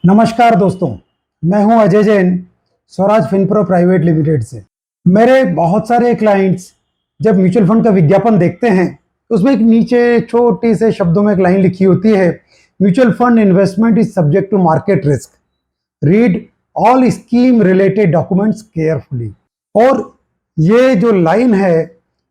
नमस्कार दोस्तों, मैं हूं अजय जैन, स्वराज फिनप्रो प्राइवेट लिमिटेड से। मेरे बहुत सारे क्लाइंट्स जब म्यूचुअल फंड का विज्ञापन देखते हैं तो उसमें एक नीचे छोटी से शब्दों में एक लाइन लिखी होती है, mutual fund investment is subject to market risk, read all scheme related documents carefully. और ये जो लाइन है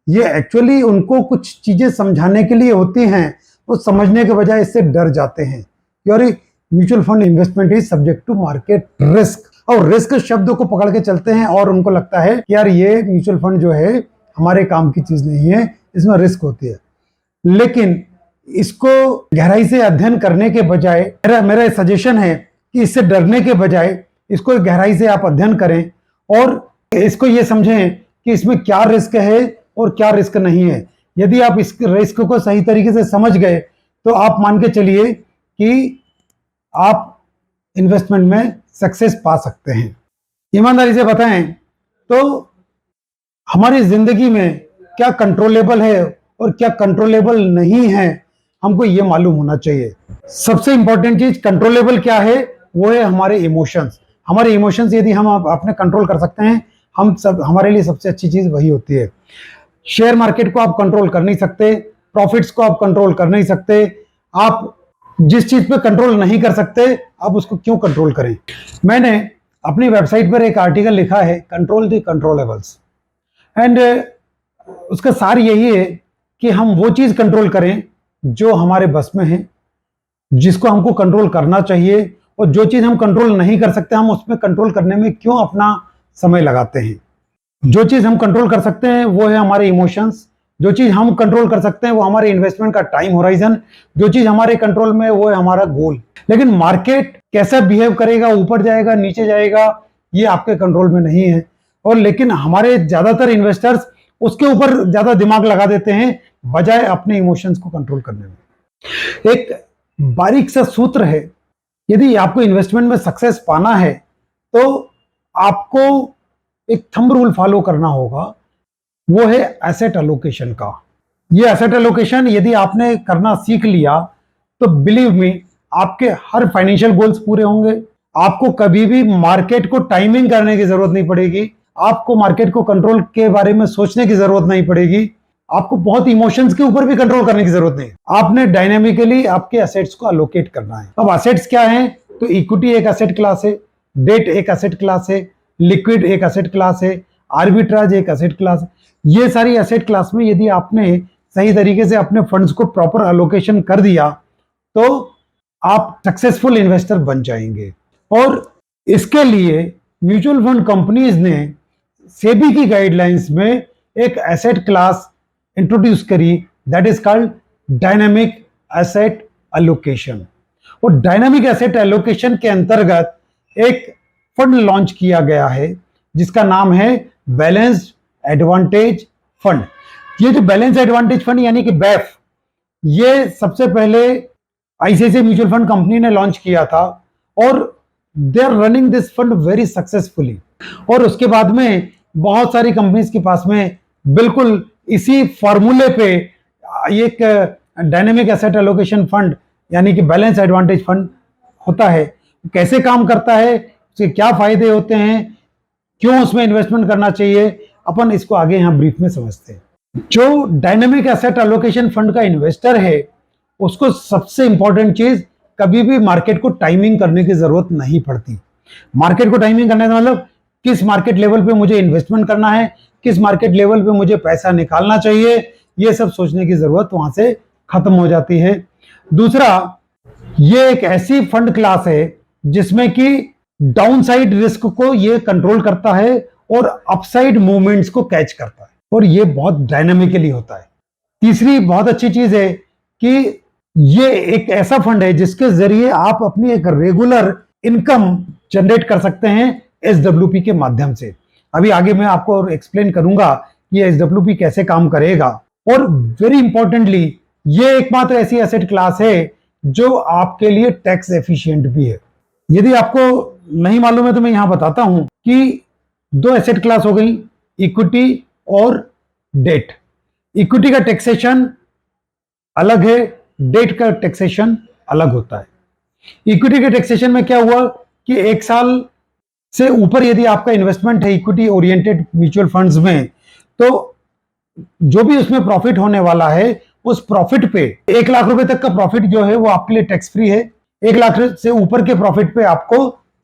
ये एक्चुअली उनको कुछ चीजें समझाने के लिए होती हैं, वो समझने के बजाय इससे डर जाते हैं कि अरे mutual fund investment is subject to market risk, और रिस्क शब्द को पकड़ के चलते हैं और उनको लगता है कि यार ये म्यूचुअल फंड जो है हमारे काम की चीज नहीं है, इसमें रिस्क होती है। लेकिन इसको गहराई से अध्ययन करने के बजाय मेरा सजेशन है कि इससे डरने के बजाय इसको गहराई से आप अध्ययन करें और इसको ये समझें कि इसमें क्या रिस्क है और क्या रिस्क नहीं है। यदि आप इस रिस्क को सही तरीके से समझ गए तो आप मान के चलिए कि आप इन्वेस्टमेंट में सक्सेस पा सकते हैं। ईमानदारी से बताएं तो हमारी जिंदगी में क्या कंट्रोलेबल है और क्या कंट्रोलेबल नहीं है, हमको ये मालूम होना चाहिए। सबसे इंपॉर्टेंट चीज कंट्रोलेबल क्या है, वो है हमारे इमोशंस। हमारे इमोशंस यदि हम अपने कंट्रोल कर सकते हैं, हमारे लिए सबसे अच्छी चीज वही होती है। शेयर मार्केट को आप कंट्रोल कर नहीं सकते, प्रॉफिट्स को आप कंट्रोल कर नहीं सकते। आप जिस चीज पे कंट्रोल नहीं कर सकते आप उसको क्यों कंट्रोल करें। मैंने अपनी वेबसाइट पर एक आर्टिकल लिखा है, कंट्रोल द कंट्रोलेबल्स, एंड उसका सार यही है कि हम वो चीज कंट्रोल करें जो हमारे बस में है, जिसको हमको कंट्रोल करना चाहिए, और जो चीज हम कंट्रोल नहीं कर सकते हम उसमें कंट्रोल करने में क्यों अपना समय लगाते हैं। जो चीज हम कंट्रोल कर सकते हैं वो है हमारे इमोशंस, जो चीज हम कंट्रोल कर सकते हैं वो हमारे इन्वेस्टमेंट का टाइम होराइजन, जो चीज हमारे कंट्रोल में वो है हमारा गोल। लेकिन मार्केट कैसा बिहेव करेगा, ऊपर जाएगा नीचे जाएगा, ये आपके कंट्रोल में नहीं है। और लेकिन हमारे ज्यादातर इन्वेस्टर्स उसके ऊपर ज्यादा दिमाग लगा देते हैं बजाय अपने इमोशंस को कंट्रोल करने में। एक बारीक सा सूत्र है, यदि आपको इन्वेस्टमेंट में सक्सेस पाना है तो आपको एक थंब रूल फॉलो करना होगा, वो है एसेट एलोकेशन का। ये एसेट एलोकेशन यदि आपने करना सीख लिया तो बिलीव मी आपके हर फाइनेंशियल गोल्स पूरे होंगे। आपको कभी भी मार्केट को टाइमिंग करने की जरूरत नहीं पड़ेगी, आपको मार्केट को कंट्रोल के बारे में सोचने की जरूरत नहीं पड़ेगी, आपको बहुत इमोशंस के ऊपर भी कंट्रोल करने की जरूरत नहीं। आपने डायनेमिकली आपके एसेट्स को अलोकेट करना है। अब एसेट्स क्या है, तो इक्विटी एक एसेट क्लास है, डेट एक एसेट क्लास है, लिक्विड एक एसेट क्लास है, आर्बिट्राज एक एसेट क्लास है। ये सारी एसेट क्लास में यदि आपने सही तरीके से अपने फंड्स को प्रॉपर अलोकेशन कर दिया तो आप सक्सेसफुल इन्वेस्टर बन जाएंगे। और इसके लिए म्यूचुअल फंड कंपनीज ने सेबी की गाइडलाइंस में एक एसेट क्लास इंट्रोड्यूस करी, that is called dynamic asset allocation. और डायनामिक एसेट एलोकेशन के अंतर्गत एक फंड लॉन्च किया गया है जिसका नाम है बैलेंस्ड एडवांटेज फंड। ये जो बैलेंस एडवांटेज फंड यानी कि बैफ, ये सबसे पहले आईसीआईसीआई म्यूचुअल फंड कंपनी ने लॉन्च किया था और they are running this fund very successfully. और उसके बाद में बहुत सारी कंपनीज के पास में बिल्कुल इसी फॉर्मूले पे एक डायनेमिक एसेट एलोकेशन फंड यानी कि बैलेंस एडवांटेज फंड होता है। कैसे काम करता है, उसके क्या फायदे होते हैं, क्यों उसमें इन्वेस्टमेंट करना चाहिए, अपन इसको आगे यहां ब्रीफ में समझते हैं। जो डायनेमिक एसेट एलोकेशन फंड का इन्वेस्टर है उसको सबसे इंपॉर्टेंट चीज, कभी भी मार्केट को टाइमिंग करने की जरूरत नहीं पड़ती। मार्केट को टाइमिंग करने का मतलब किस मार्केट लेवल पे मुझे इन्वेस्टमेंट करना है, किस मार्केट लेवल पे मुझे पैसा निकालना चाहिए, ये सब सोचने की जरूरत वहां से खत्म हो जाती है। दूसरा, ये एक ऐसी फंड क्लास है जिसमें कि डाउनसाइड रिस्क को ये कंट्रोल करता है और अपसाइड मूवमेंट्स को कैच करता है, और ये बहुत डायनामिकली होता है। तीसरी बहुत अच्छी चीज है कि ये एक ऐसा फंड है जिसके जरिए आप अपनी एक रेगुलर इनकम जनरेट कर सकते हैं एसडब्ल्यूपी के माध्यम से। अभी आगे मैं आपको एक्सप्लेन करूंगा कि एसडब्ल्यूपी कैसे काम करेगा। और वेरी इंपॉर्टेंटली ये एकमात्र ऐसी एसेट क्लास है जो आपके लिए टैक्स एफिशिएंट भी है। यदि आपको नहीं मालूम है तो मैं यहां बताता हूं कि दो एसेट क्लास हो गई, इक्विटी और डेट। इक्विटी का टैक्सेशन अलग है, डेट का टैक्सेशन अलग होता है। इक्विटी के टैक्सेशन में क्या हुआ कि 1 साल से ऊपर यदि आपका इन्वेस्टमेंट है इक्विटी ओरिएंटेड म्यूचुअल फंड्स में, तो जो भी उसमें प्रॉफिट होने वाला है उस प्रॉफिट पे 1 लाख रुपए तक का प्रॉफिट जो है वो आपके लिए टैक्स फ्री है। 1 लाख से ऊपर के प्रॉफिट पे आपको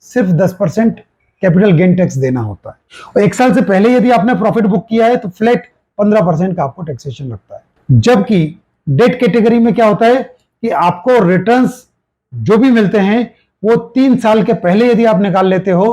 सिर्फ 10% कैपिटल गेन टैक्स देना होता है। और 1 साल से पहले यदि आपने प्रॉफिट बुक किया है तो फ्लैट 15% का आपको टैक्सेशन लगता है। जबकि डेट कैटेगरी में क्या होता है कि आपको रिटर्न्स जो भी मिलते हैं वो 3 साल के पहले यदि आप निकाल लेते हो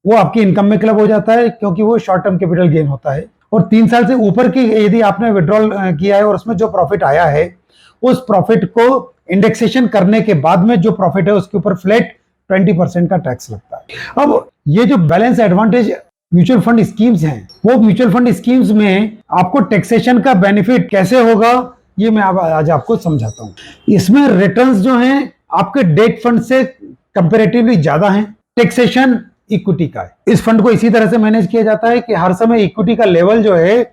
वो आपकी इनकम में क्लब हो जाता है, क्योंकि वो शॉर्ट टर्म कैपिटल गेन होता है। और 3 साल से ऊपर की यदि आपने विड्रॉल किया है और उसमें जो प्रॉफिट आया है उस प्रॉफिट को इंडेक्सेशन करने के बाद में जो प्रॉफिट है उसके ऊपर फ्लैट 20% का टैक्स लगता है। अब ये जो balance advantage mutual fund schemes हैं, वो म्यूचुअल फंड स्कीम्स में आपको टैक्सेशन का बेनिफिट कैसे होगा ये मैं आज आपको समझाता हूं। इसमें रिटर्न्स जो हैं आपके डेट फंड से कंपैरेटिवली ज्यादा हैं। टैक्सेशन इक्विटी का है, इस फंड को इसी तरह से मैनेज किया जाता है कि हर समय इक्विटी का लेवल जो है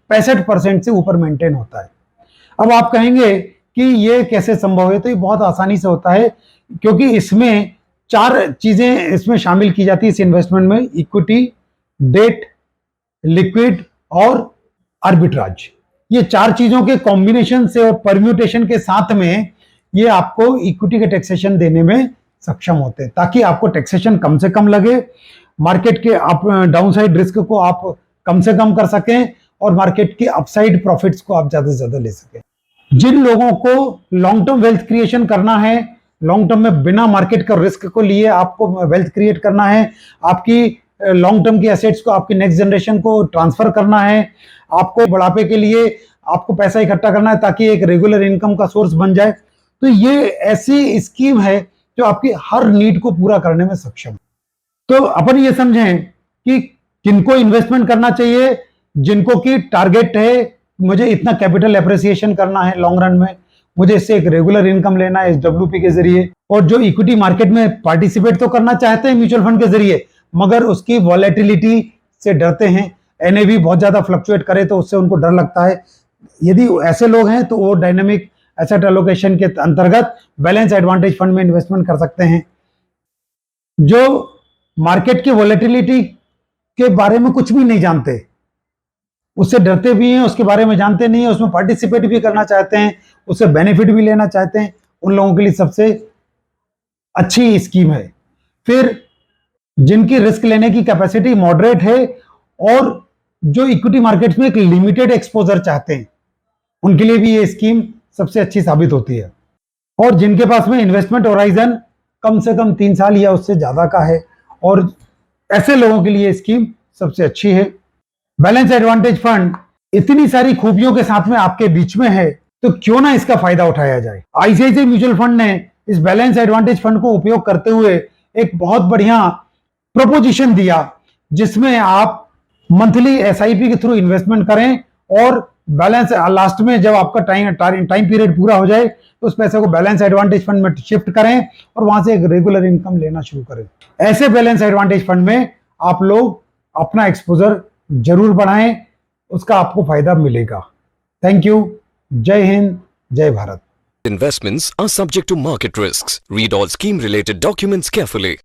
65% से ऊपर मेंटेन होता है। अब आप कहेंगे कि ये कैसे संभव है, तो ये बहुत आसानी से होता है, क्योंकि इसमें 4 चीजें इसमें शामिल की जाती है इस इन्वेस्टमेंट में: इक्विटी, डेट, लिक्विड और आर्बिट्राज। ये 4 चीजों के कॉम्बिनेशन से और परम्यूटेशन के साथ में ये आपको इक्विटी के टैक्सेशन देने में सक्षम होते हैं, ताकि आपको टैक्सेशन कम से कम लगे, मार्केट के अप डाउनसाइड रिस्क को आप कम से कम कर सकें और मार्केट के अपसाइड प्रॉफिट्स को आप ज्यादा से ज्यादा ले सकें। जिन लोगों को लॉन्ग टर्म वेल्थ क्रिएशन करना है, लॉन्ग टर्म में बिना मार्केट का रिस्क को लिए आपको वेल्थ क्रिएट करना है, आपकी लॉन्ग टर्म की एसेट्स को आपकी नेक्स्ट जनरेशन को ट्रांसफर करना है, आपको बुढ़ापे के लिए आपको पैसा इकट्ठा करना है ताकि एक रेगुलर इनकम का सोर्स बन जाए, तो ये ऐसी स्कीम है जो आपकी हर नीड को पूरा करने में सक्षम है। तो अपन ये समझें कि किनको इन्वेस्टमेंट करना चाहिए, जिनको की टारगेट है मुझे इतना कैपिटल एप्रिसिएशन करना है लॉन्ग रन में, मुझे इससे एक रेगुलर इनकम लेना है एसडब्ल्यूपी के जरिए, और जो इक्विटी मार्केट में पार्टिसिपेट तो करना चाहते हैं म्यूचुअल फंड के जरिए, मगर उसकी वॉलेटिलिटी से डरते हैं। एनएवी बहुत ज्यादा फ्लक्चुएट करे तो उससे उनको डर लगता है। यदि ऐसे लोग हैं तो वो डायनेमिक एसेट एलोकेशन के अंतर्गत बैलेंस एडवांटेज फंड में इन्वेस्टमेंट कर सकते हैं। जो मार्केट की वॉलेटिलिटी के बारे में कुछ भी नहीं जानते, उससे डरते भी हैं, उसके बारे में जानते नहीं है, उसमें पार्टिसिपेट भी करना चाहते हैं, उससे बेनिफिट भी लेना चाहते हैं, उन लोगों के लिए सबसे अच्छी स्कीम है। फिर जिनकी रिस्क लेने की कैपेसिटी मॉडरेट है और जो इक्विटी मार्केट्स में एक लिमिटेड एक्सपोजर चाहते हैं, उनके लिए भी ये स्कीम सबसे अच्छी साबित होती है। और जिनके पास में इन्वेस्टमेंट होराइजन कम से कम 3 साल या उससे ज्यादा का है, और ऐसे लोगों के लिए स्कीम सबसे अच्छी है। बैलेंस एडवांटेज फंड इतनी सारी खूबियों के साथ में आपके बीच में है, तो क्यों ना इसका फायदा उठाया जाए। आईसीआईसीआई म्यूचुअल फंड ने इस बैलेंस एडवांटेज फंड को उपयोग करते हुए एक बहुत बढ़िया प्रोपोजिशन दिया, जिसमें आप मंथली एसआईपी के थ्रू इन्वेस्टमेंट करें और बैलेंस लास्ट में जब आपका टाइम पीरियड पूरा हो जाए तो उस पैसे को बैलेंस एडवांटेज फंड में शिफ्ट करें और वहां से एक रेगुलर इनकम लेना शुरू करें। ऐसे बैलेंस एडवांटेज फंड में आप लोग अपना एक्सपोजर जरूर बढ़ाएं, उसका आपको फायदा मिलेगा। Thank you. जय हिंद, जय Bharat. Investments are subject to market risks. Read all scheme related documents carefully.